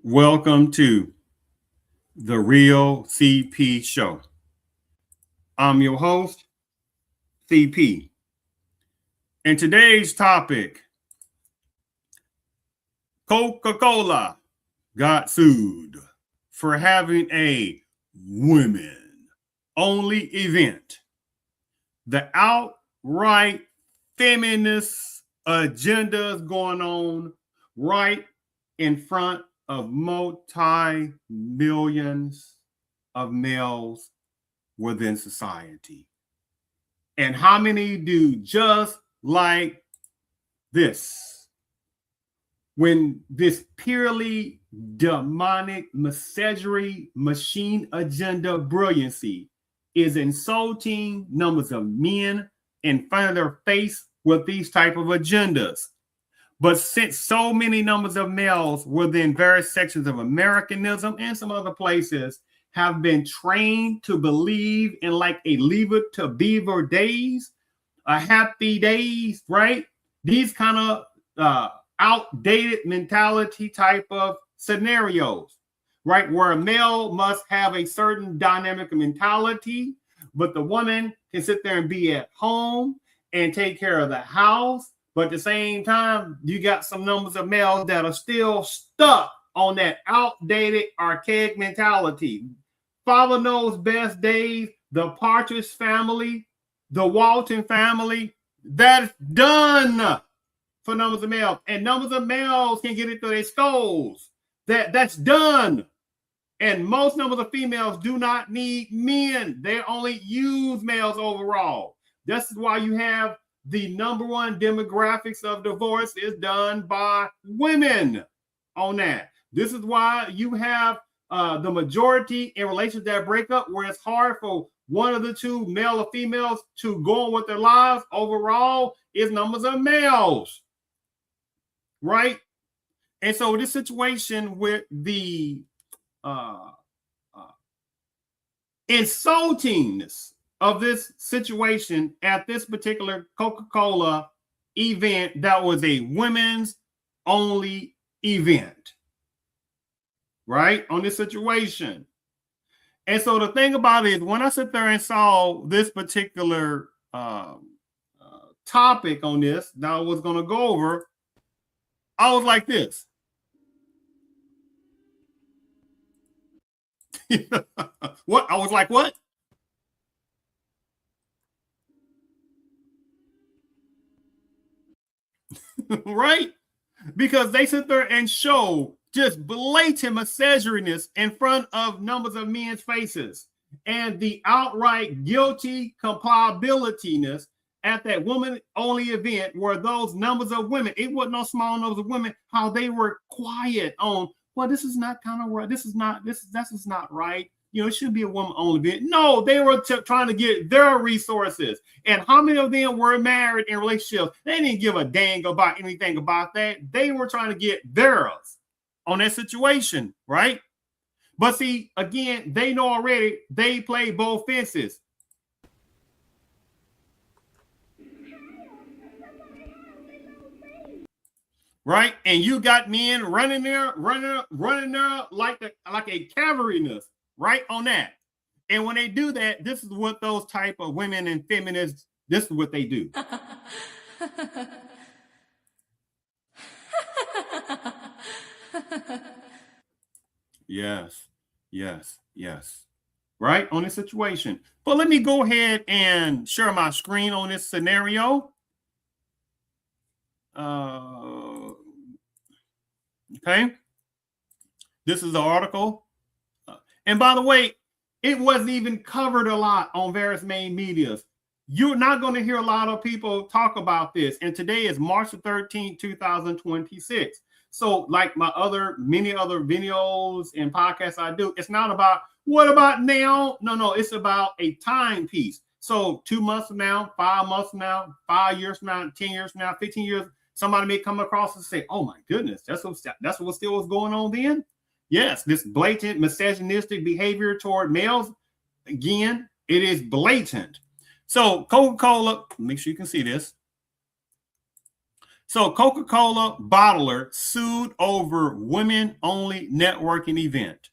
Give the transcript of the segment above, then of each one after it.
Welcome to the Real CP Show. I'm your host, CP. And today's topic, Coca-Cola got sued for having a women-only event. The outright feminist agenda is going on right in front of multi-millions of males within society. And how many do just like this? When this purely demonic misandry machine agenda brilliancy is insulting numbers of men in front of their face with these type of agendas. But since so many numbers of males within various sections of Americanism and some other places have been trained to believe in like a leave it to beaver days, a happy days, right? These kind of outdated mentality type of scenarios, right? Where a male must have a certain dynamic mentality, but the woman can sit there and be at home and take care of the house. But at the same time, you got some numbers of males that are still stuck on that outdated, archaic mentality. Father knows best days, the Partridge family, the Walton family, that's done for numbers of males. And numbers of males can get it through their skulls. That's done. And most numbers of females do not need men. They only use males overall. This is why you have the number one demographics of divorce is done by women on that. This is why you have the majority in relationships that break up where it's hard for one of the two, male or females, to go on with their lives overall is numbers of males, right? And so this situation with the insultingness of this situation at this particular Coca-Cola event that was a women's only event, right? On this situation. And so the thing about it is when I sit there and saw this particular topic on this that I was going to go over, I was like this. What? I was like, what? Right? Because they sit there and show just blatant misogyniness in front of numbers of men's faces and the outright guilty compatibilityness at that woman only event where those numbers of women, it wasn't no small numbers of women, how they were quiet on, well, this is not kind of right. This is not right. You know, it should be a woman only event. No, they were trying to get their resources. And how many of them were married in relationships? They didn't give a dang about anything about that. They were trying to get theirs on that situation, right? But see, again, they know already they play both fences. Right? And you got men running there like a cavalryness. Right on that. And when they do that, this is what those type of women and feminists, this is what they do. Yes. Right on this situation. But let me go ahead and share my screen on this scenario. Okay. This is the article. And by the way, it wasn't even covered a lot on various main medias. You're not going to hear a lot of people talk about this. And today is March 13th, 2026. So like many other videos and podcasts I do, it's not about what about now? No, it's about a timepiece. So 2 months from now, 5 months from now, 5 years from now, 10 years from now, 15 years, somebody may come across and say, oh my goodness, that's what still was going on then. Yes, this blatant misogynistic behavior toward males, again, it is blatant. So Coca-Cola, make sure you can see this. So Coca-Cola bottler sued over women-only networking event.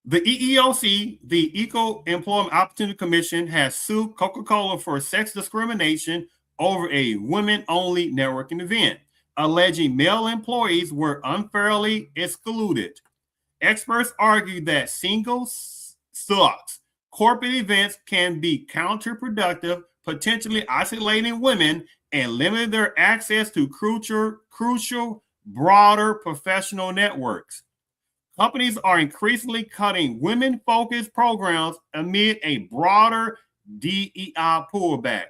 The EEOC, the Equal Employment Opportunity Commission, has sued Coca-Cola for sex discrimination over a women-only networking event, alleging male employees were unfairly excluded. Experts argue that single stocks corporate events can be counterproductive, potentially isolating women and limiting their access to crucial broader professional networks. Companies are increasingly cutting women-focused programs amid a broader DEI pullback.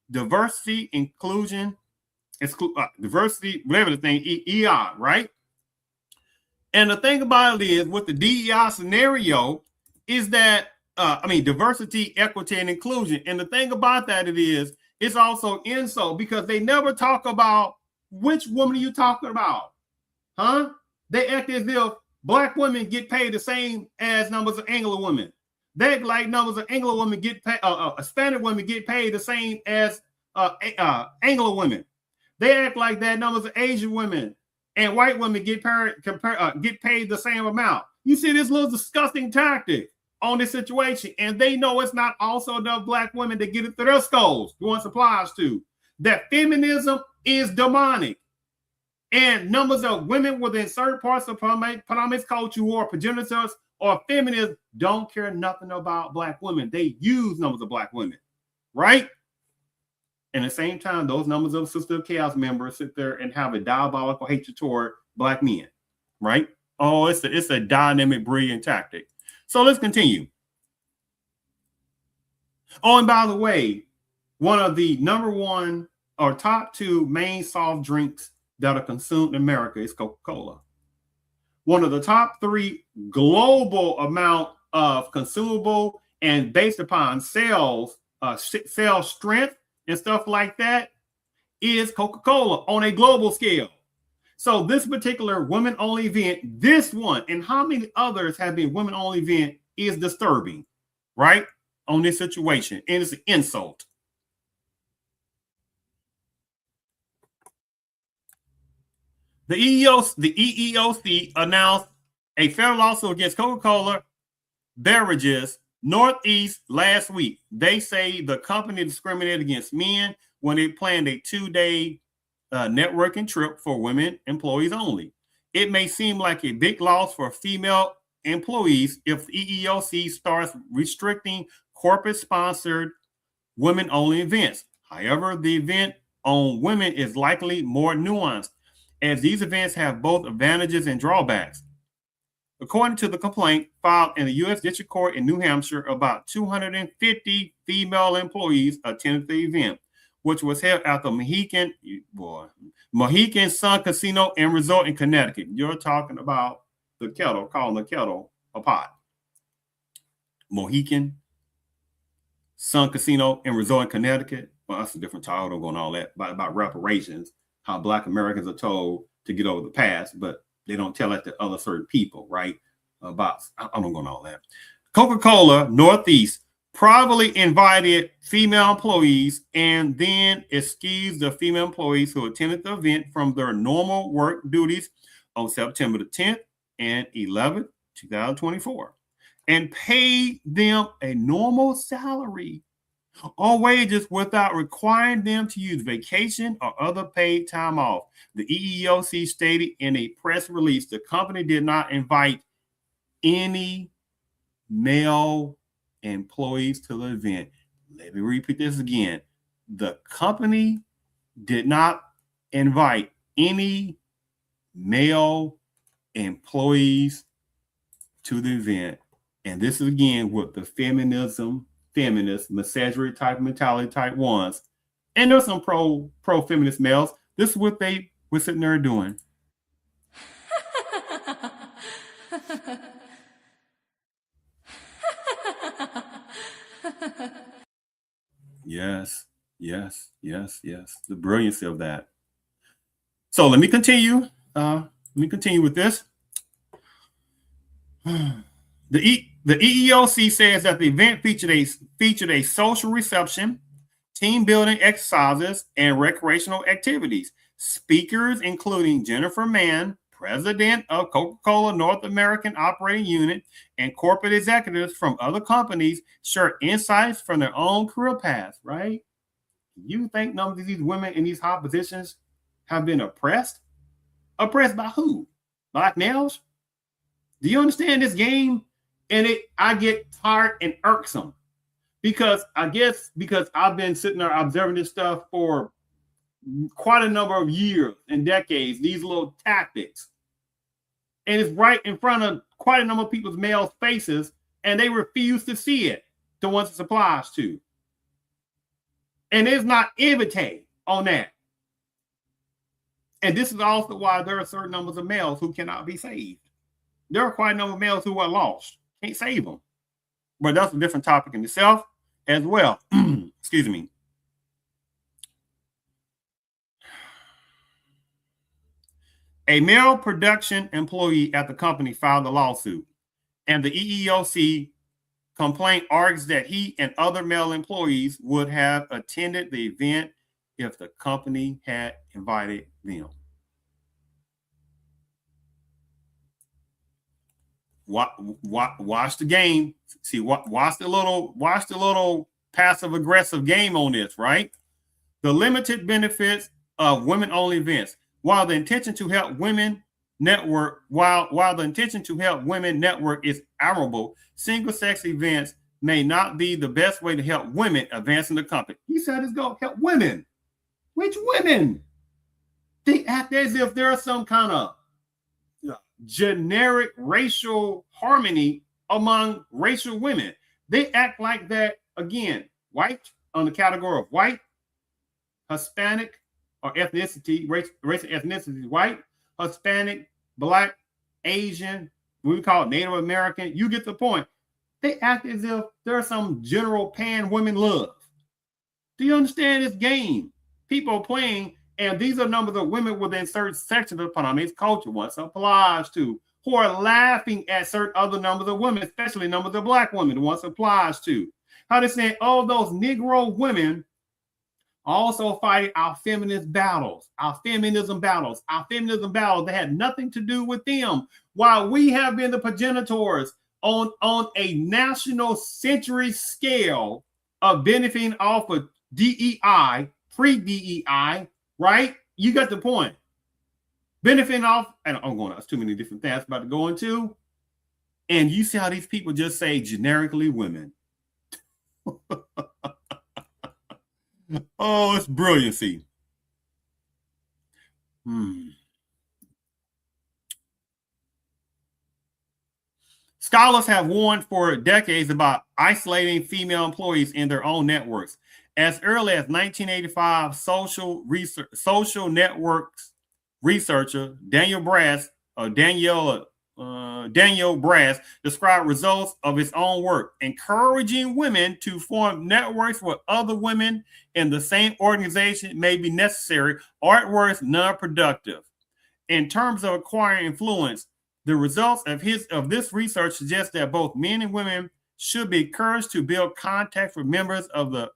Diversity, inclusion, diversity, whatever the thing, EI, right? And the thing about it is, with the DEI scenario, is that, diversity, equity, and inclusion. And the thing about that it's also insult, because they never talk about which woman are you talking about, huh? They act as if Black women get paid the same as numbers of Anglo women. They act like numbers of Anglo women get paid, Hispanic women get paid the same as Anglo women. They act like that numbers of Asian women and white women get paid the same amount. You see this little disgusting tactic on this situation, and they know it's not also enough Black women to get it through their skulls. The ones applies to that feminism is demonic. And numbers of women within certain parts of polyamorous culture who are progenitors or feminists don't care nothing about Black women. They use numbers of Black women, right? And at the same time, those numbers of Sister of Chaos members sit there and have a diabolical hatred toward Black men, right? Oh, it's a dynamic, brilliant tactic. So let's continue. Oh, and by the way, one of the number one or top two main soft drinks that are consumed in America is Coca-Cola. One of the top three global amount of consumable and based upon sales strength and stuff like that is Coca-Cola on a global scale. So this particular women-only event, this one, and how many others have been women-only event, is disturbing, right? On this situation, and it's an insult. The EEOC announced a federal lawsuit against Coca-Cola beverages Northeast last week. They say the company discriminated against men when they planned a 2-day networking trip for women employees only. It may seem like a big loss for female employees if the EEOC starts restricting corporate-sponsored women-only events. However, the event on women is likely more nuanced, as these events have both advantages and drawbacks. According to the complaint filed in the U.S. District Court in New Hampshire, about 250 female employees attended the event, which was held at the Mohegan Sun Casino and Resort in Connecticut. You're talking about the kettle, calling the kettle a pot. Mohegan Sun Casino and Resort in Connecticut. Well, that's a different title going all that about reparations, how Black Americans are told to get over the past, but they don't tell that to other certain people, right? I don't go on all that. Coca-Cola Northeast privately invited female employees and then excused the female employees who attended the event from their normal work duties on September the 10th and 11th, 2024, and paid them a normal salary or wages without requiring them to use vacation or other paid time off. The EEOC stated in a press release the company did not invite any male employees to the event. Let me repeat this again. The company did not invite any male employees to the event. And this is again with the feminist, misandrist type mentality type ones. And there's some pro-feminist males. This is what they were sitting there doing. Yes. The brilliancy of that. So let me continue. With this. The EEOC says that the event featured a social reception team building exercises, and recreational activities. Speakers, including Jennifer Mann, president of Coca-Cola North American Operating Unit, and corporate executives from other companies, share insights from their own career paths, right? You think none of these women in these high positions have been oppressed? Oppressed by who? Black males? Do you understand this game? And I get tired and irksome because because I've been sitting there observing this stuff for quite a number of years and decades, these little tactics. And it's right in front of quite a number of people's male faces, and they refuse to see it, the ones it applies to. And there's not equity on that. And this is also why there are certain numbers of males who cannot be saved. There are quite a number of males who are lost. Can't save them. But that's a different topic in itself as well. Excuse me. A male production employee at the company filed a lawsuit, and the EEOC complaint argues that he and other male employees would have attended the event if the company had invited them. Watch the game. See, watch the little passive aggressive game on this, right? The limited benefits of women-only events. While the intention to help women network, is admirable, single-sex events may not be the best way to help women advance in the company. He said it's going to help women. Which women? They act as if there's some kind of generic racial harmony among racial women. They act like that, again, white, on the category of white, Hispanic, or ethnicity, race ethnicity, white, Hispanic, Black, Asian, we call it Native American. You get the point. They act as if there's some general pan women love. Do you understand this game? People are playing, and these are numbers of women within certain sections of economics culture once applies to, who are laughing at certain other numbers of women, especially numbers of Black women, once applies to. How they say, oh, those Negro women also fighting our feminist battles, our feminism battles that had nothing to do with them, while we have been the progenitors on a national century scale of benefiting off of DEI, pre-DEI, right? You got the point. Benefiting off, and I'm going, that's too many different things I'm about to go into. And you see how these people just say generically women. Oh, it's brilliancy. Scholars have warned for decades about isolating female employees in their own networks. As early as 1985, social networks researcher Daniel Brass described results of his own work, encouraging women to form networks with other women in the same organization may be necessary or at worst non-productive. In terms of acquiring influence, the results of this research suggest that both men and women should be encouraged to build contact with members of the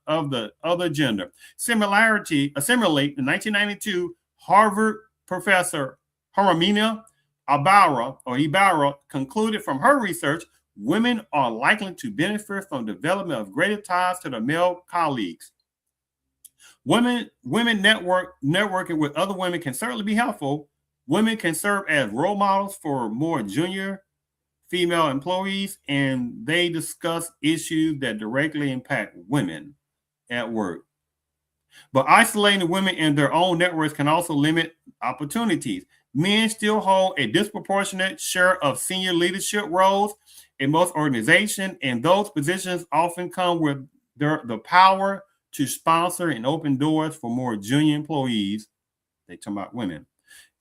other gender. Similarly, in 1992, Harvard professor Haramina Ibarra concluded from her research, women are likely to benefit from development of greater ties to their male colleagues. Women networking with other women can certainly be helpful. Women can serve as role models for more junior female employees, and they discuss issues that directly impact women at work. But isolating women in their own networks can also limit opportunities. Men still hold a disproportionate share of senior leadership roles in most organizations, and those positions often come with the power to sponsor and open doors for more junior employees. They talk about women.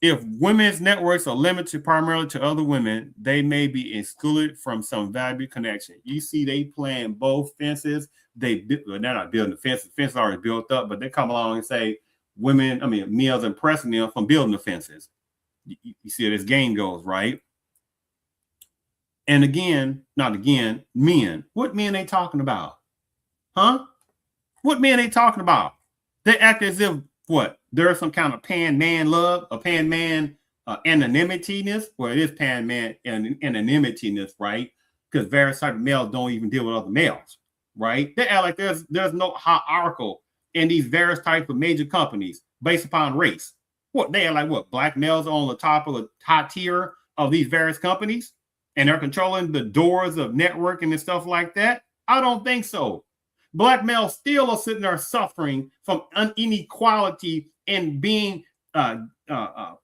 If women's networks are limited primarily to other women, they may be excluded from some valuable connection. You see, they playing both fences. They're not building the fence. The fence is already built up, but they come along and say males impressing them from building the fences. You see how this game goes, right? And men. What men they talking about? Huh? What men they talking about? They act as if what? There's some kind of pan-man love, a pan-man anonymity-ness. Well, it is pan-man anonymity-ness, right? Because various type of males don't even deal with other males, right? They act like there's no hierarchical in these various types of major companies based upon race. What, they are like what? Black males are on the top of the high tier of these various companies, and they're controlling the doors of networking and stuff like that? I don't think so. Black males still are sitting there suffering from inequality and being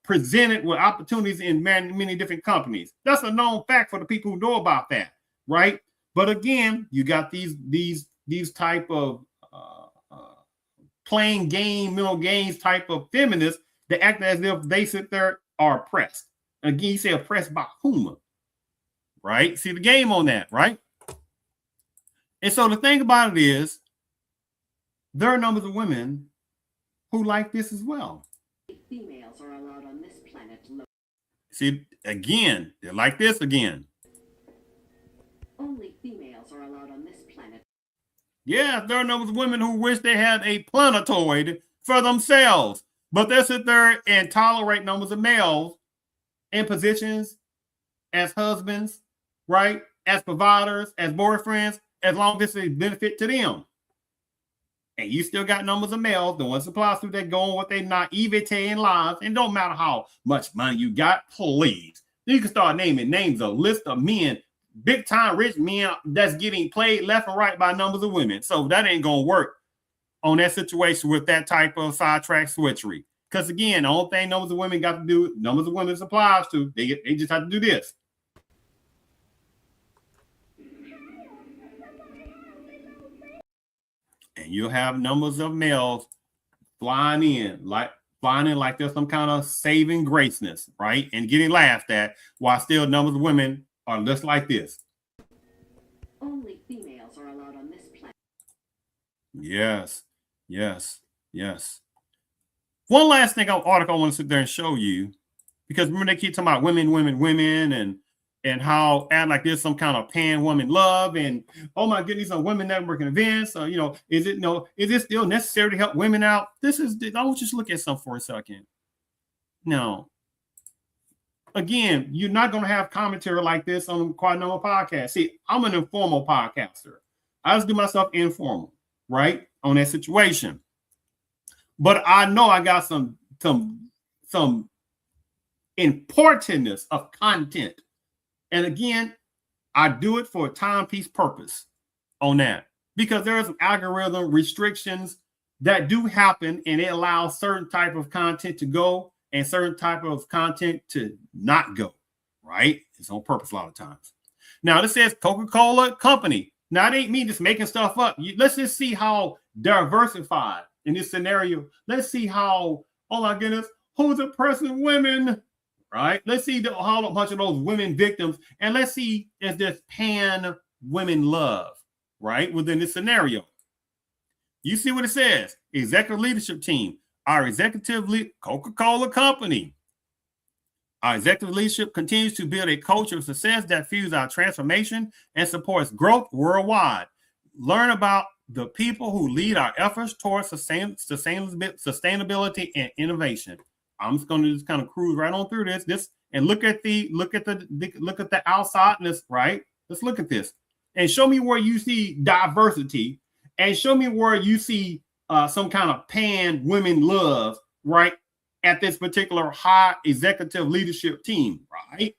presented with opportunities in many different companies. That's a known fact for the people who know about that, right? But again, you got these type of playing game, middle games type of feminists that act as if they sit there are oppressed. Again, you say oppressed by whom? Right? See the game on that, right? And so the thing about it is, there are numbers of women who like this as well. Females are allowed on this planet. See, again, they're like this again. Only females are allowed on this planet. Yeah, there are numbers of women who wish they had a planetoid for themselves, but they sit there and tolerate numbers of males in positions as husbands, right? As providers, as boyfriends, as long as it's a benefit to them. And you still got numbers of males, the ones applies through that going with their naivete and lies. And don't matter how much money you got, please. You can start naming names, a list of men, big time rich men that's getting played left and right by numbers of women. So that ain't gonna work on that situation with that type of sidetrack switchery. Because again, the only thing numbers of women got to do, numbers of women applies to, they just have to do this. And you'll have numbers of males flying in like there's some kind of saving graceness, right? And getting laughed at, while still numbers of women are just like this. Only females are allowed on this planet. Yes. One last thing, article I want to sit there and show you, because remember they keep talking about women, and how act like there's some kind of pan woman love, and oh my goodness, on women networking events. So, is it still necessary to help women out? I want you to look at something for a second. No. Again, you're not going to have commentary like this on quite a number of podcasts. See, I'm an informal podcaster. I just do myself informal, right, on that situation. But I know I got some importantness of content. And again, I do it for a timepiece purpose on that, because there are some algorithm restrictions that do happen, and it allows certain type of content to go and certain type of content to not go, right? It's on purpose a lot of times. Now, this says Coca-Cola Company. Now, it ain't me just making stuff up. Let's just see how diversified in this scenario. Let's see how, oh my goodness, who's oppressing women? Right? Let's see how a bunch of those women victims, and let's see if there's pan women love, right? Within this scenario. You see what it says? Executive leadership team. Our Coca-Cola Company. Our executive leadership continues to build a culture of success that fuels our transformation and supports growth worldwide. Learn about the people who lead our efforts towards sustainability and innovation. I'm just going to just kind of cruise right on through this and look at the outsideness, right? Let's look at this and show me where you see diversity, and show me where you see some kind of pan women love, right, at this particular high executive leadership team, right?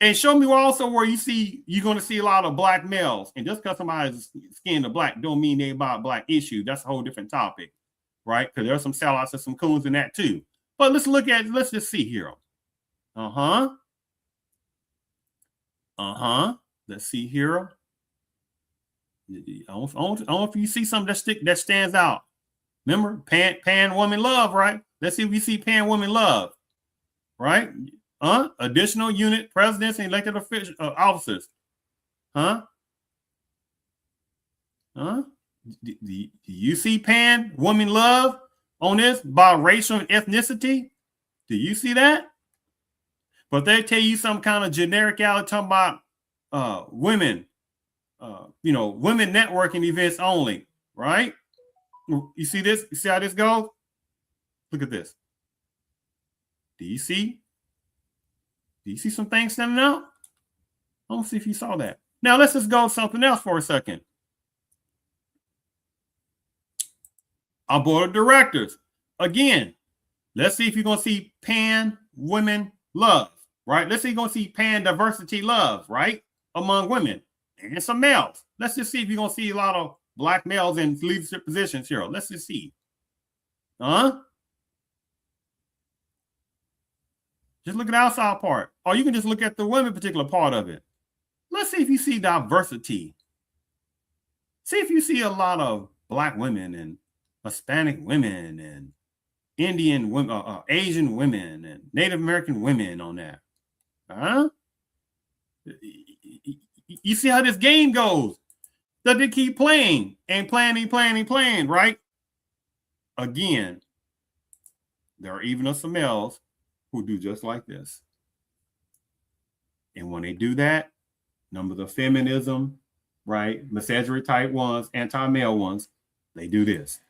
And show me also where you're going to see a lot of black males. And just because somebody's skin of black don't mean they about black issue. That's a whole different topic. Right? Because there are some sellouts and some coons in that too. But let's just see here. Let's see here. I don't know if you see something that stands out. Remember, pan woman love, right? Let's see if we see pan woman love. Right? Additional unit presidents and elected officers. Do you see pan woman love on this by racial and ethnicity? Do you see that? But they tell you some kind of genericality talking about women women networking events only, right? You see this? You see how this goes? Look at this. Do you see some things standing out? I don't see if you saw that. Now let's just go something else for a second. Our board of directors. Again, let's see if you're going to see pan women love, right? Let's see if you're going to see pan diversity love, right? Among women and some males. Let's just see if you're going to see a lot of black males in leadership positions here. Let's just see. Just look at the outside part. Or you can just look at the women particular part of it. Let's see if you see diversity. See if you see a lot of black women and Hispanic women and Indian women, Asian women and Native American women on that. You see how this game goes? That they keep playing and playing, right? Again, there are even some males who do just like this. And when they do that, number the feminism, right? Misandry type ones, anti-male ones, they do this.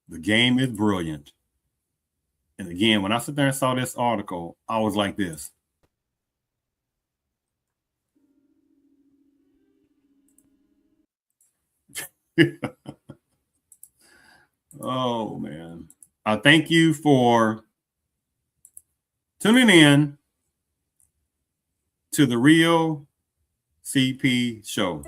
The game is brilliant. And again, when I sit there and saw this article, I was like this. Oh, man. I thank you for tuning in to the Real CP Show.